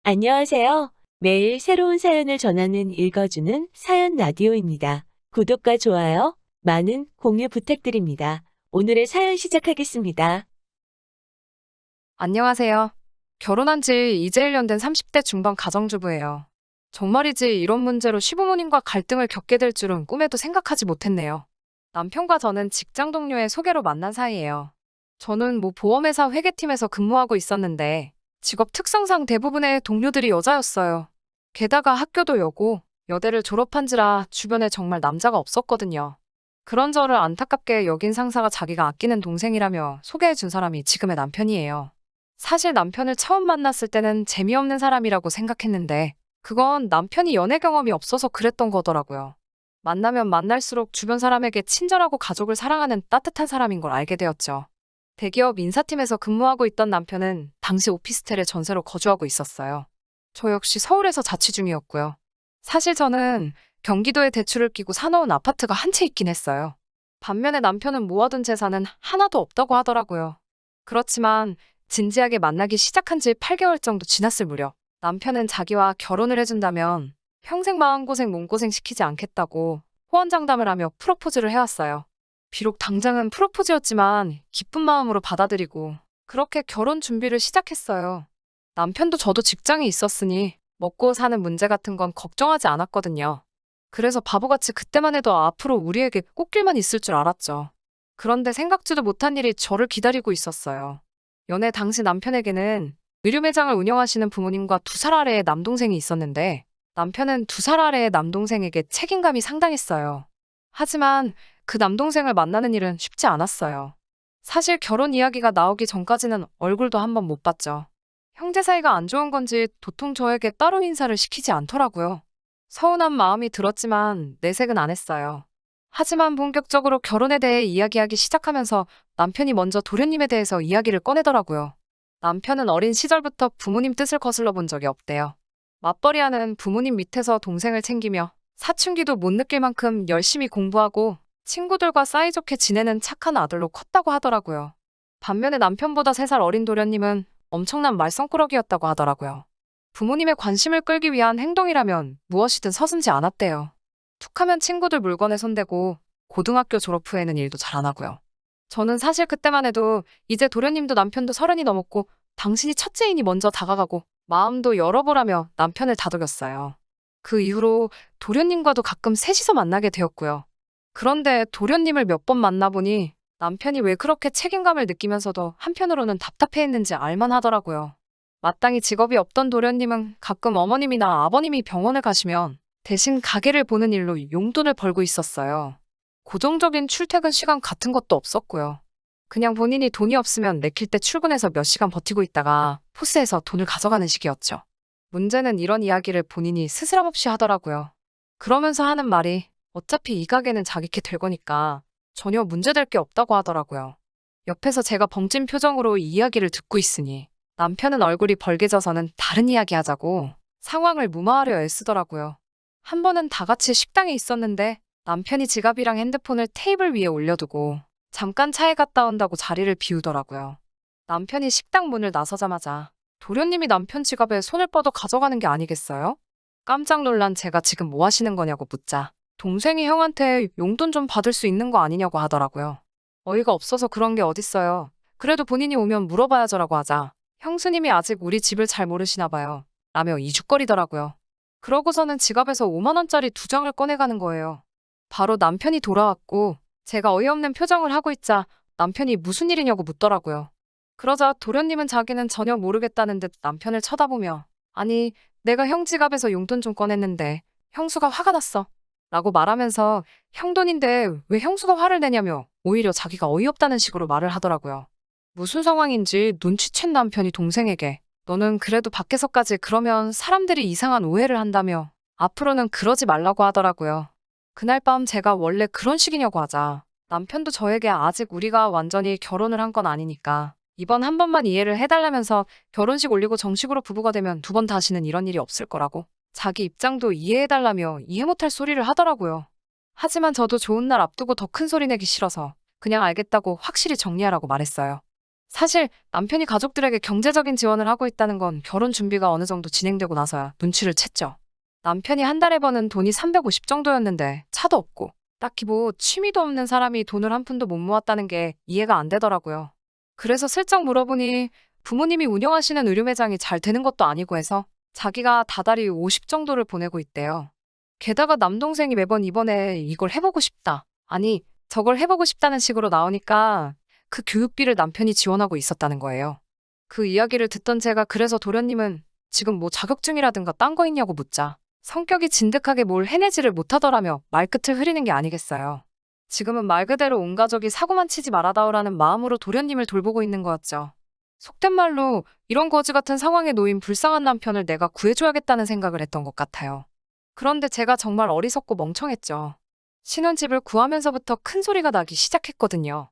안녕하세요. 매일 새로운 사연을 전하는 읽어주는 사연 라디오입니다. 구독과 좋아요, 많은 공유 부탁드립니다. 오늘의 사연 시작하겠습니다. 안녕하세요. 결혼한 지 이제 1년 된 30대 중반 가정주부예요. 정말이지 이런 문제로 시부모님과 갈등을 겪게 될 줄은 꿈에도 생각하지 못했네요. 남편과 저는 직장 동료의 소개로 만난 사이예요. 저는 보험회사 회계팀에서 근무하고 있었는데 직업 특성상 대부분의 동료들이 여자였어요. 게다가 학교도 여고, 여대를 졸업한지라 주변에 정말 남자가 없었거든요. 그런 저를 안타깝게 여긴 상사가 자기가 아끼는 동생이라며 소개해준 사람이 지금의 남편이에요. 사실 남편을 처음 만났을 때는 재미없는 사람이라고 생각했는데 그건 남편이 연애 경험이 없어서 그랬던 거더라고요. 만나면 만날수록 주변 사람에게 친절하고 가족을 사랑하는 따뜻한 사람인 걸 알게 되었죠. 대기업 인사팀에서 근무하고 있던 남편은 당시 오피스텔에 전세로 거주하고 있었어요. 저 역시 서울에서 자취 중이었고요. 사실 저는 경기도에 대출을 끼고 사놓은 아파트가 한 채 있긴 했어요. 반면에 남편은 모아둔 재산은 하나도 없다고 하더라고요. 그렇지만 진지하게 만나기 시작한 지 8개월 정도 지났을 무렵 남편은 자기와 결혼을 해준다면 평생 마음고생 몸고생 시키지 않겠다고 호언장담을 하며 프로포즈를 해왔어요. 비록 당장은 프로포즈였지만 기쁜 마음으로 받아들이고 그렇게 결혼 준비를 시작했어요. 남편도 저도 직장이 있었으니 먹고 사는 문제 같은 건 걱정하지 않았거든요. 그래서 바보같이 그때만 해도 앞으로 우리에게 꽃길만 있을 줄 알았죠. 그런데 생각지도 못한 일이 저를 기다리고 있었어요. 연애 당시 남편에게는 의류 매장을 운영하시는 부모님과 2살 아래의 남동생이 있었는데 남편은 2살 아래의 남동생에게 책임감이 상당했어요. 하지만 그 남동생을 만나는 일은 쉽지 않았어요. 사실 결혼 이야기가 나오기 전까지는 얼굴도 한번 못 봤죠. 형제 사이가 안 좋은 건지 도통 저에게 따로 인사를 시키지 않더라고요. 서운한 마음이 들었지만 내색은 안 했어요. 하지만 본격적으로 결혼에 대해 이야기하기 시작하면서 남편이 먼저 도련님에 대해서 이야기를 꺼내더라고요. 남편은 어린 시절부터 부모님 뜻을 거슬러 본 적이 없대요. 맞벌이하는 부모님 밑에서 동생을 챙기며 사춘기도 못 느낄 만큼 열심히 공부하고 친구들과 사이좋게 지내는 착한 아들로 컸다고 하더라고요. 반면에 남편보다 3살 어린 도련님은 엄청난 말썽꾸러기였다고 하더라고요. 부모님의 관심을 끌기 위한 행동이라면 무엇이든 서슴지 않았대요. 툭하면 친구들 물건에 손대고 고등학교 졸업 후에는 일도 잘 안 하고요. 저는 사실 그때만 해도 이제 도련님도 남편도 30이 넘었고 당신이 첫째이니 먼저 다가가고 마음도 열어보라며 남편을 다독였어요. 그 이후로 도련님과도 가끔 셋이서 만나게 되었고요. 그런데 도련님을 몇 번 만나보니 남편이 왜 그렇게 책임감을 느끼면서도 한편으로는 답답해했는지 알만하더라고요. 마땅히 직업이 없던 도련님은 가끔 어머님이나 아버님이 병원에 가시면 대신 가게를 보는 일로 용돈을 벌고 있었어요. 고정적인 출퇴근 시간 같은 것도 없었고요. 그냥 본인이 돈이 없으면 내킬 때 출근해서 몇 시간 버티고 있다가 포스에서 돈을 가져가는 식이었죠. 문제는 이런 이야기를 본인이 스스럼 없이 하더라고요. 그러면서 하는 말이 어차피 이 가게는 자기께 될 거니까 전혀 문제될 게 없다고 하더라고요. 옆에서 제가 벙찐 표정으로 이 이야기를 듣고 있으니 남편은 얼굴이 벌개져서는 다른 이야기 하자고 상황을 무마하려 애쓰더라고요. 한 번은 다 같이 식당에 있었는데 남편이 지갑이랑 핸드폰을 테이블 위에 올려두고 잠깐 차에 갔다 온다고 자리를 비우더라고요. 남편이 식당 문을 나서자마자 도련님이 남편 지갑에 손을 뻗어 가져가는 게 아니겠어요? 깜짝 놀란 제가 지금 뭐 하시는 거냐고 묻자 동생이 형한테 용돈 좀 받을 수 있는 거 아니냐고 하더라고요. 어이가 없어서 그런 게 어딨어요. 그래도 본인이 오면 물어봐야죠라고 하자 형수님이 아직 우리 집을 잘 모르시나 봐요. 라며 이죽거리더라고요. 그러고서는 지갑에서 5만 원짜리 2장을 꺼내가는 거예요. 바로 남편이 돌아왔고 제가 어이없는 표정을 하고 있자 남편이 무슨 일이냐고 묻더라고요. 그러자 도련님은 자기는 전혀 모르겠다는 듯 남편을 쳐다보며 아니 내가 형 지갑에서 용돈 좀 꺼냈는데 형수가 화가 났어. 라고 말하면서 형 돈인데 왜 형수가 화를 내냐며 오히려 자기가 어이없다는 식으로 말을 하더라고요. 무슨 상황인지 눈치챈 남편이 동생에게 너는 그래도 밖에서까지 그러면 사람들이 이상한 오해를 한다며 앞으로는 그러지 말라고 하더라고요. 그날 밤 제가 원래 그런 식이냐고 하자 남편도 저에게 아직 우리가 완전히 결혼을 한 건 아니니까 이번 한 번만 이해를 해달라면서 결혼식 올리고 정식으로 부부가 되면 2번 다시는 이런 일이 없을 거라고 자기 입장도 이해해달라며 이해 못할 소리를 하더라고요. 하지만 저도 좋은 날 앞두고 더 큰 소리 내기 싫어서 그냥 알겠다고 확실히 정리하라고 말했어요. 사실 남편이 가족들에게 경제적인 지원을 하고 있다는 건 결혼 준비가 어느 정도 진행되고 나서야 눈치를 챘죠. 남편이 한 달에 버는 돈이 350 정도였는데 차도 없고 딱히 뭐 취미도 없는 사람이 돈을 한 푼도 못 모았다는 게 이해가 안 되더라고요. 그래서 슬쩍 물어보니 부모님이 운영하시는 의류 매장이 잘 되는 것도 아니고 해서 자기가 다달이 50 정도를 보내고 있대요. 게다가 남동생이 매번 이번에 이걸 해보고 싶다. 아니, 저걸 해보고 싶다는 식으로 나오니까 그 교육비를 남편이 지원하고 있었다는 거예요. 그 이야기를 듣던 제가 그래서 도련님은 지금 뭐 자격증이라든가 딴 거 있냐고 묻자 성격이 진득하게 뭘 해내지를 못하더라며 말끝을 흐리는 게 아니겠어요. 지금은 말 그대로 온 가족이 사고만 치지 말아다오라는 마음으로 도련님을 돌보고 있는 거였죠. 속된 말로 이런 거지 같은 상황에 놓인 불쌍한 남편을 내가 구해줘야겠다는 생각을 했던 것 같아요. 그런데 제가 정말 어리석고 멍청했죠. 신혼집을 구하면서부터 큰 소리가 나기 시작했거든요.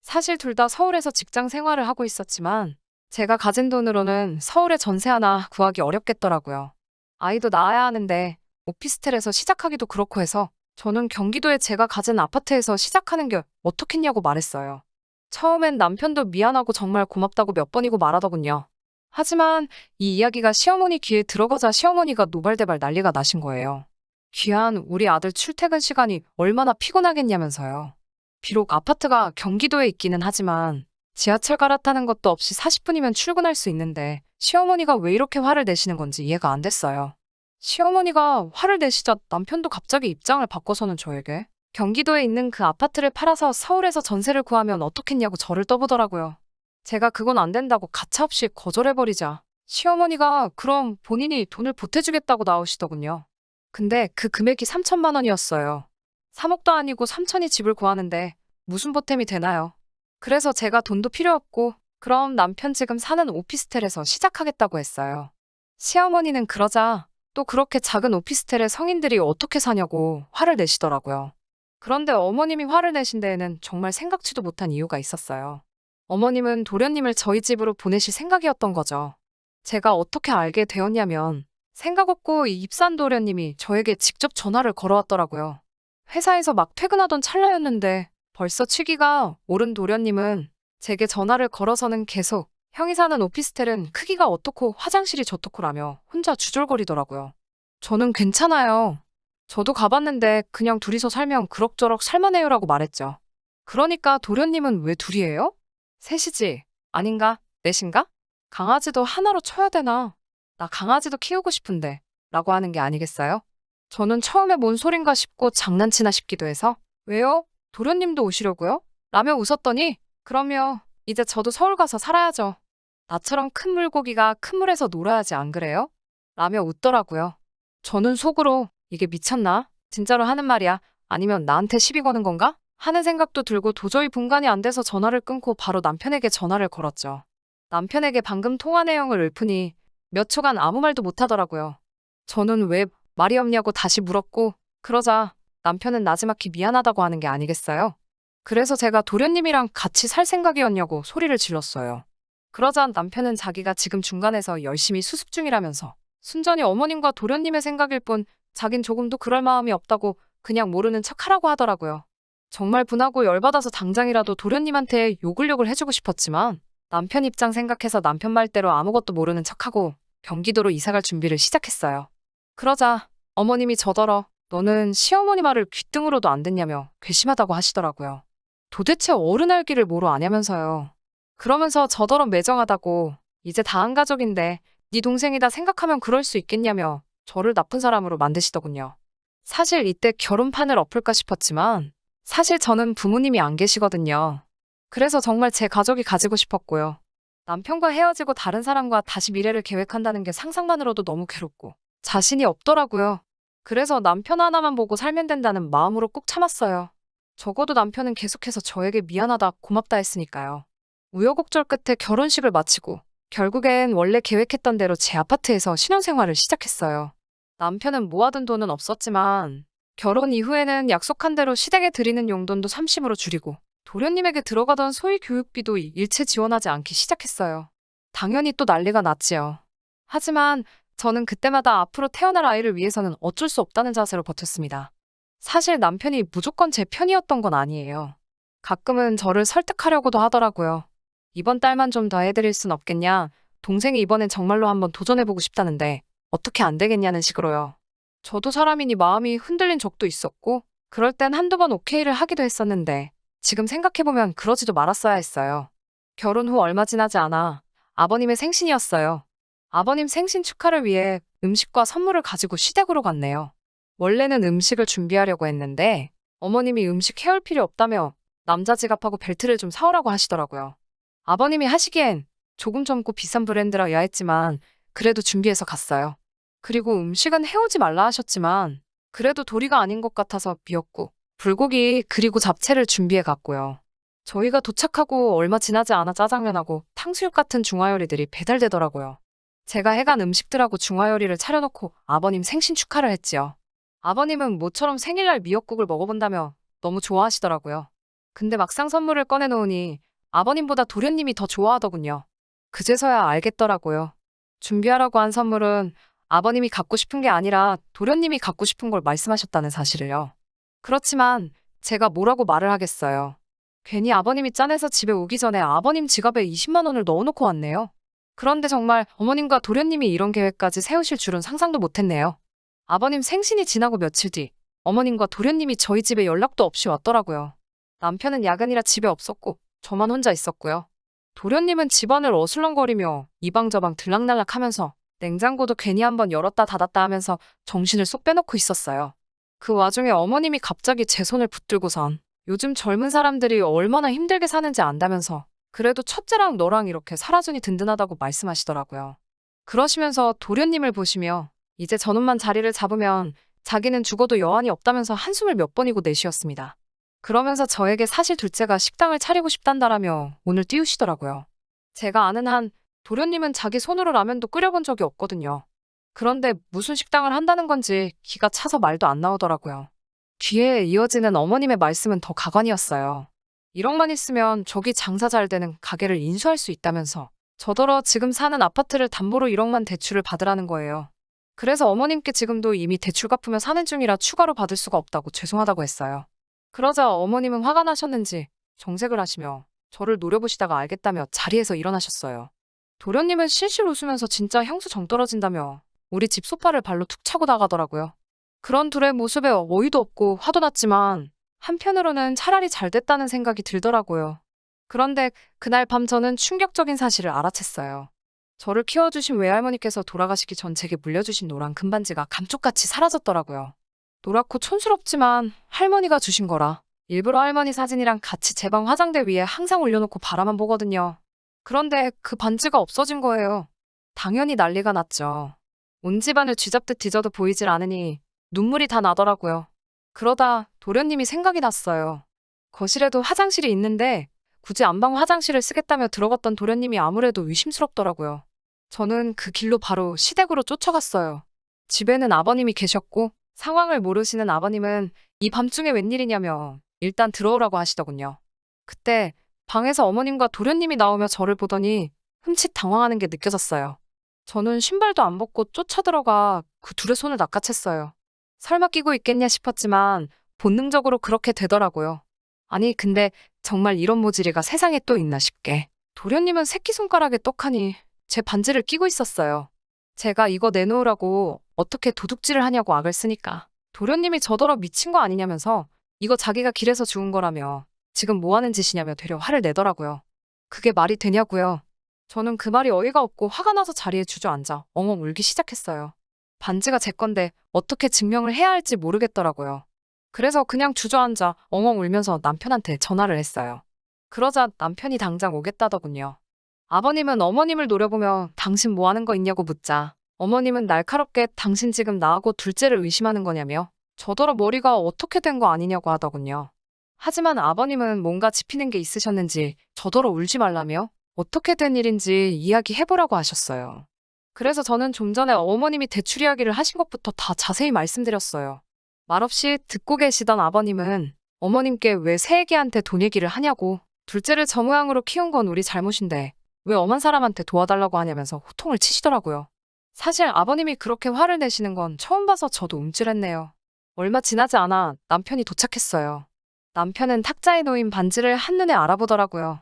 사실 둘 다 서울에서 직장 생활을 하고 있었지만 제가 가진 돈으로는 서울에 전세 하나 구하기 어렵겠더라고요. 아이도 낳아야 하는데 오피스텔에서 시작하기도 그렇고 해서 저는 경기도에 제가 가진 아파트에서 시작하는 게 어떻겠냐고 말했어요. 처음엔 남편도 미안하고 정말 고맙다고 몇 번이고 말하더군요. 하지만 이 이야기가 시어머니 귀에 들어가자 시어머니가 노발대발 난리가 나신 거예요. 귀한 우리 아들 출퇴근 시간이 얼마나 피곤하겠냐면서요. 비록 아파트가 경기도에 있기는 하지만 지하철 갈아타는 것도 없이 40분이면 출근할 수 있는데 시어머니가 왜 이렇게 화를 내시는 건지 이해가 안 됐어요. 시어머니가 화를 내시자 남편도 갑자기 입장을 바꿔서는 저에게 경기도에 있는 그 아파트를 팔아서 서울에서 전세를 구하면 어떻겠냐고 저를 떠보더라고요. 제가 그건 안 된다고 가차없이 거절해버리자 시어머니가 그럼 본인이 돈을 보태주겠다고 나오시더군요. 근데 그 금액이 3천만 원이었어요. 3억도 아니고 3천이 집을 구하는데 무슨 보탬이 되나요? 그래서 제가 돈도 필요 없고 그럼 남편 지금 사는 오피스텔에서 시작하겠다고 했어요. 시어머니는 그러자 또 그렇게 작은 오피스텔에 성인들이 어떻게 사냐고 화를 내시더라고요. 그런데 어머님이 화를 내신 데에는 정말 생각지도 못한 이유가 있었어요. 어머님은 도련님을 저희 집으로 보내실 생각이었던 거죠. 제가 어떻게 알게 되었냐면 생각 없고 이 입산 도련님이 저에게 직접 전화를 걸어왔더라고요. 회사에서 막 퇴근하던 찰나였는데 벌써 취기가 오른 도련님은 제게 전화를 걸어서는 계속 형이 사는 오피스텔은 크기가 어떻고 화장실이 저떻고라며 혼자 주절거리더라고요. 저는 괜찮아요. 저도 가봤는데 그냥 둘이서 살면 그럭저럭 살만해요라고 말했죠. 그러니까 도련님은 왜 둘이에요? 셋이지. 아닌가? 넷인가? 강아지도 하나로 쳐야 되나? 나 강아지도 키우고 싶은데 라고 하는 게 아니겠어요? 저는 처음에 뭔 소린가 싶고 장난치나 싶기도 해서 왜요? 도련님도 오시려고요? 라며 웃었더니 그러면 이제 저도 서울 가서 살아야죠. 나처럼 큰 물고기가 큰 물에서 놀아야지 안 그래요? 라며 웃더라고요. 저는 속으로 이게 미쳤나? 진짜로 하는 말이야? 아니면 나한테 시비 거는 건가? 하는 생각도 들고 도저히 분간이 안 돼서 전화를 끊고 바로 남편에게 전화를 걸었죠. 남편에게 방금 통화 내용을 읊으니 몇 초간 아무 말도 못하더라고요. 저는 왜 말이 없냐고 다시 물었고 그러자 남편은 나지막히 미안하다고 하는 게 아니겠어요? 그래서 제가 도련님이랑 같이 살 생각이었냐고 소리를 질렀어요. 그러자 남편은 자기가 지금 중간에서 열심히 수습 중이라면서 순전히 어머님과 도련님의 생각일 뿐 자긴 조금도 그럴 마음이 없다고 그냥 모르는 척하라고 하더라고요. 정말 분하고 열받아서 당장이라도 도련님한테 욕을 해주고 싶었지만 남편 입장 생각해서 남편 말대로 아무것도 모르는 척하고 경기도로 이사갈 준비를 시작했어요. 그러자 어머님이 저더러 너는 시어머니 말을 귓등으로도 안 듣냐며 괘씸하다고 하시더라고요. 도대체 어른 알기를 뭐로 아냐면서요. 그러면서 저더러 매정하다고 이제 다 한 가족인데 네 동생이다 생각하면 그럴 수 있겠냐며 저를 나쁜 사람으로 만드시더군요. 사실 이때 결혼판을 엎을까 싶었지만 사실 저는 부모님이 안 계시거든요. 그래서 정말 제 가족이 가지고 싶었고요. 남편과 헤어지고 다른 사람과 다시 미래를 계획한다는 게 상상만으로도 너무 괴롭고 자신이 없더라고요. 그래서 남편 하나만 보고 살면 된다는 마음으로 꾹 참았어요. 적어도 남편은 계속해서 저에게 미안하다 고맙다 했으니까요. 우여곡절 끝에 결혼식을 마치고 결국엔 원래 계획했던 대로 제 아파트에서 신혼생활을 시작했어요. 남편은 모아둔 돈은 없었지만 결혼 이후에는 약속한 대로 시댁에 드리는 용돈도 삼심으로 줄이고 도련님에게 들어가던 소위 교육비도 일체 지원하지 않기 시작했어요. 당연히 또 난리가 났지요. 하지만 저는 그때마다 앞으로 태어날 아이를 위해서는 어쩔 수 없다는 자세로 버텼습니다. 사실 남편이 무조건 제 편이었던 건 아니에요. 가끔은 저를 설득하려고도 하더라고요. 이번 달만 좀 더 해드릴 순 없겠냐? 동생이 이번엔 정말로 한번 도전해보고 싶다는데 어떻게 안 되겠냐는 식으로요. 저도 사람이니 마음이 흔들린 적도 있었고 그럴 땐 한두 번 오케이를 하기도 했었는데 지금 생각해보면 그러지도 말았어야 했어요. 결혼 후 얼마 지나지 않아 아버님의 생신이었어요. 아버님 생신 축하를 위해 음식과 선물을 가지고 시댁으로 갔네요. 원래는 음식을 준비하려고 했는데 어머님이 음식 해올 필요 없다며 남자 지갑하고 벨트를 좀 사오라고 하시더라고요. 아버님이 하시기엔 조금 젊고 비싼 브랜드라야 했지만 그래도 준비해서 갔어요. 그리고 음식은 해오지 말라 하셨지만 그래도 도리가 아닌 것 같아서 미역국, 불고기 그리고 잡채를 준비해 갔고요. 저희가 도착하고 얼마 지나지 않아 짜장면하고 탕수육 같은 중화요리들이 배달되더라고요. 제가 해간 음식들하고 중화요리를 차려놓고 아버님 생신 축하를 했지요. 아버님은 모처럼 생일날 미역국을 먹어본다며 너무 좋아하시더라고요. 근데 막상 선물을 꺼내놓으니 아버님보다 도련님이 더 좋아하더군요. 그제서야 알겠더라고요. 준비하라고 한 선물은 아버님이 갖고 싶은 게 아니라 도련님이 갖고 싶은 걸 말씀하셨다는 사실을요. 그렇지만 제가 뭐라고 말을 하겠어요. 괜히 아버님이 짠해서 집에 오기 전에 아버님 지갑에 20만 원을 넣어놓고 왔네요. 그런데 정말 어머님과 도련님이 이런 계획까지 세우실 줄은 상상도 못했네요. 아버님 생신이 지나고 며칠 뒤 어머님과 도련님이 저희 집에 연락도 없이 왔더라고요. 남편은 야근이라 집에 없었고 저만 혼자 있었고요. 도련님은 집안을 어슬렁거리며 이방저방 들락날락하면서 냉장고도 괜히 한번 열었다 닫았다 하면서 정신을 쏙 빼놓고 있었어요. 그 와중에 어머님이 갑자기 제 손을 붙들고선 요즘 젊은 사람들이 얼마나 힘들게 사는지 안다면서 그래도 첫째랑 너랑 이렇게 살아주니 든든하다고 말씀하시더라고요. 그러시면서 도련님을 보시며 이제 저놈만 자리를 잡으면 자기는 죽어도 여한이 없다면서 한숨을 몇 번이고 내쉬었습니다. 그러면서 저에게 사실 둘째가 식당을 차리고 싶단다라며 오늘 띄우시더라고요. 제가 아는 한 도련님은 자기 손으로 라면도 끓여본 적이 없거든요. 그런데 무슨 식당을 한다는 건지 기가 차서 말도 안 나오더라고요. 귀에 이어지는 어머님의 말씀은 더 가관이었어요. 1억만 있으면 저기 장사 잘 되는 가게를 인수할 수 있다면서 저더러 지금 사는 아파트를 담보로 1억만 대출을 받으라는 거예요. 그래서 어머님께 지금도 이미 대출 갚으며 사는 중이라 추가로 받을 수가 없다고 죄송하다고 했어요. 그러자 어머님은 화가 나셨는지 정색을 하시며 저를 노려보시다가 알겠다며 자리에서 일어나셨어요. 도련님은 실실 웃으면서 진짜 향수 정 떨어진다며 우리 집 소파를 발로 툭 차고 나가더라고요. 그런 둘의 모습에 어이도 없고 화도 났지만 한편으로는 차라리 잘 됐다는 생각이 들더라고요. 그런데 그날 밤 저는 충격적인 사실을 알아챘어요. 저를 키워주신 외할머니께서 돌아가시기 전 제게 물려주신 노란 금반지가 감쪽같이 사라졌더라고요. 노랗고 촌스럽지만 할머니가 주신 거라 일부러 할머니 사진이랑 같이 제 방 화장대 위에 항상 올려놓고 바라만 보거든요. 그런데 그 반지가 없어진 거예요. 당연히 난리가 났죠. 온 집안을 쥐잡듯 뒤져도 보이질 않으니 눈물이 다 나더라고요. 그러다 도련님이 생각이 났어요. 거실에도 화장실이 있는데 굳이 안방 화장실을 쓰겠다며 들어갔던 도련님이 아무래도 의심스럽더라고요. 저는 그 길로 바로 시댁으로 쫓아갔어요. 집에는 아버님이 계셨고 상황을 모르시는 아버님은 이 밤중에 웬일이냐며 일단 들어오라고 하시더군요. 그때 방에서 어머님과 도련님이 나오며 저를 보더니 흠칫 당황하는 게 느껴졌어요. 저는 신발도 안 벗고 쫓아들어가 그 둘의 손을 낚아챘어요. 설마 끼고 있겠냐 싶었지만 본능적으로 그렇게 되더라고요. 아니 근데 정말 이런 모질이가 세상에 또 있나 싶게 도련님은 새끼손가락에 떡하니 제 반지를 끼고 있었어요. 제가 이거 내놓으라고 어떻게 도둑질을 하냐고 악을 쓰니까 도련님이 저더러 미친 거 아니냐면서 이거 자기가 길에서 주운 거라며 지금 뭐 하는 짓이냐며 되려 화를 내더라고요. 그게 말이 되냐고요. 저는 그 말이 어이가 없고 화가 나서 자리에 주저앉아 엉엉 울기 시작했어요. 반지가 제 건데 어떻게 증명을 해야 할지 모르겠더라고요. 그래서 그냥 주저앉아 엉엉 울면서 남편한테 전화를 했어요. 그러자 남편이 당장 오겠다더군요. 아버님은 어머님을 노려보며 당신 뭐 하는 거 있냐고 묻자 어머님은 날카롭게 당신 지금 나하고 둘째를 의심하는 거냐며 저더러 머리가 어떻게 된 거 아니냐고 하더군요. 하지만 아버님은 뭔가 짚히는 게 있으셨는지 저더러 울지 말라며 어떻게 된 일인지 이야기해보라고 하셨어요. 그래서 저는 좀 전에 어머님이 대출 이야기를 하신 것부터 다 자세히 말씀드렸어요. 말없이 듣고 계시던 아버님은 어머님께 왜 새애기한테 돈 얘기를 하냐고 둘째를 저 모양으로 키운 건 우리 잘못인데 왜 엄한 사람한테 도와달라고 하냐면서 호통을 치시더라고요. 사실 아버님이 그렇게 화를 내시는 건 처음 봐서 저도 움찔했네요. 얼마 지나지 않아 남편이 도착했어요. 남편은 탁자에 놓인 반지를 한눈에 알아보더라고요.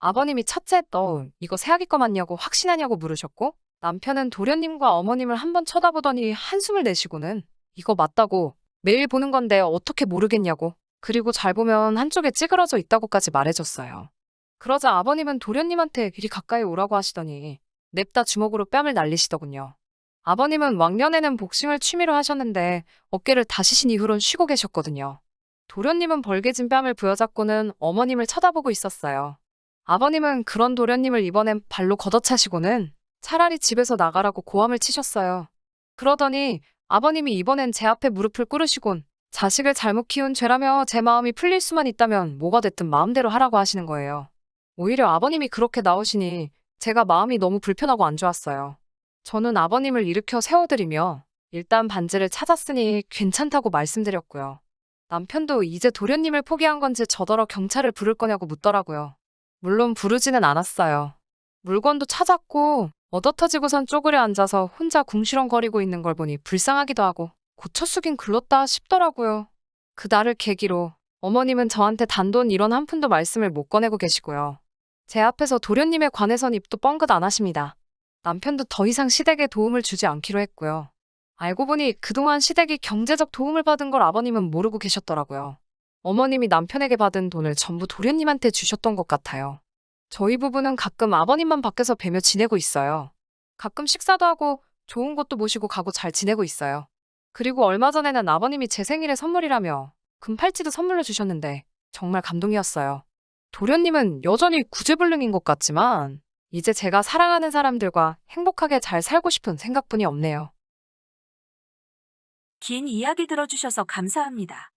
아버님이 첫째, 너 이거 새아기 거 맞냐고 확신하냐고 물으셨고, 남편은 도련님과 어머님을 한번 쳐다보더니 한숨을 내쉬고는 이거 맞다고, 매일 보는 건데 어떻게 모르겠냐고, 그리고 잘 보면 한쪽에 찌그러져 있다고까지 말해줬어요. 그러자 아버님은 도련님한테 이리 가까이 오라고 하시더니 냅다 주먹으로 뺨을 날리시더군요. 아버님은 왕년에는 복싱을 취미로 하셨는데 어깨를 다치신 이후론 쉬고 계셨거든요. 도련님은 벌개진 뺨을 부여잡고는 어머님을 쳐다보고 있었어요. 아버님은 그런 도련님을 이번엔 발로 걷어차시고는 차라리 집에서 나가라고 고함을 치셨어요. 그러더니 아버님이 이번엔 제 앞에 무릎을 꿇으시곤 자식을 잘못 키운 죄라며 제 마음이 풀릴 수만 있다면 뭐가 됐든 마음대로 하라고 하시는 거예요. 오히려 아버님이 그렇게 나오시니 제가 마음이 너무 불편하고 안 좋았어요. 저는 아버님을 일으켜 세워드리며 일단 반지를 찾았으니 괜찮다고 말씀드렸고요. 남편도 이제 도련님을 포기한 건지 저더러 경찰을 부를 거냐고 묻더라고요. 물론 부르지는 않았어요. 물건도 찾았고 얻어터지고선 쪼그려 앉아서 혼자 궁시렁거리고 있는 걸 보니 불쌍하기도 하고 고쳐 쓰긴 글렀다 싶더라고요. 그날을 계기로 어머님은 저한테 단돈 1원 한 푼도 말씀을 못 꺼내고 계시고요. 제 앞에서 도련님에 관해선 입도 뻥긋 안 하십니다. 남편도 더 이상 시댁에 도움을 주지 않기로 했고요. 알고 보니 그동안 시댁이 경제적 도움을 받은 걸 아버님은 모르고 계셨더라고요. 어머님이 남편에게 받은 돈을 전부 도련님한테 주셨던 것 같아요. 저희 부부는 가끔 아버님만 밖에서 뵈며 지내고 있어요. 가끔 식사도 하고 좋은 곳도 모시고 가고 잘 지내고 있어요. 그리고 얼마 전에는 아버님이 제 생일에 선물이라며 금팔찌도 선물로 주셨는데 정말 감동이었어요. 도련님은 여전히 구제불능인 것 같지만 이제 제가 사랑하는 사람들과 행복하게 잘 살고 싶은 생각뿐이 없네요. 긴 이야기 들어주셔서 감사합니다.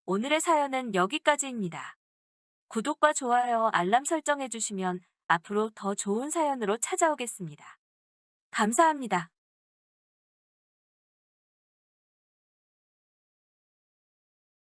오늘의 사연은 여기까지입니다. 구독과 좋아요, 알람 설정해주시면 앞으로 더 좋은 사연으로 찾아오겠습니다. 감사합니다.